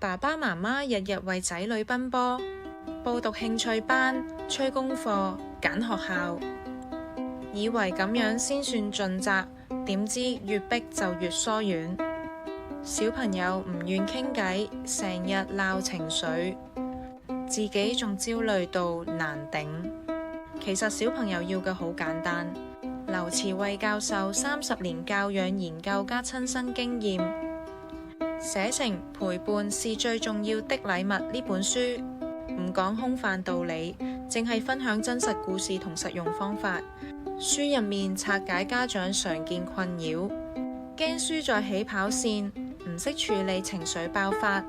爸爸媽媽日日為仔女奔波，報讀興趣班、催功課、揀學校，以為咁樣先算盡責，點知越逼就越疏遠。小朋友唔願傾偈，成日鬧情緒，自己仲焦慮到難頂。其實小朋友要嘅好簡單。劉慈慧教授30年教養研究加親身經驗，寫成《陪伴是最重要的禮物》呢本書，唔講空泛道理，淨係分享真實故事同實用方法。書入面拆解家長常見困擾，驚輸在起跑線，唔識處理情緒爆發，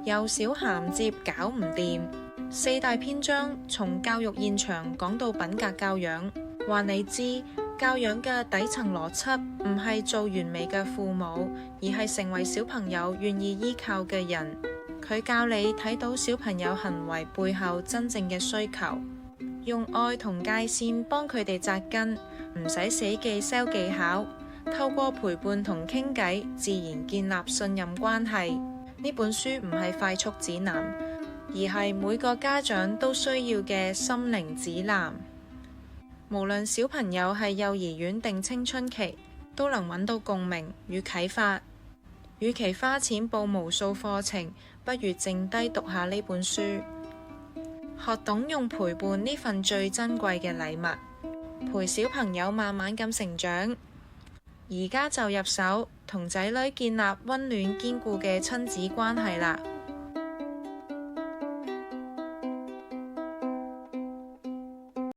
幼小銜接搞唔掂。4大篇章從教育現場講到品格教養，話你知教養嘅底層邏輯唔係做完美嘅父母，而係成為小朋友願意依靠嘅人。佢教你睇到小朋友行為背後真正嘅需求，用愛同界線幫佢哋紮根，唔使死記 sell 技巧，透過陪伴同傾偈，自然建立信任關係。呢本書唔係快速指南，而係每個家長都需要嘅心靈指南。無論小朋友係幼兒園定青春期，都能揾到共鳴與啟發。與其花錢報無數課程，不如靜低讀下呢本書，學懂用陪伴呢份最珍貴嘅禮物，陪小朋友慢慢咁成長。而家就入手，同仔女建立溫暖堅固嘅親子關係啦。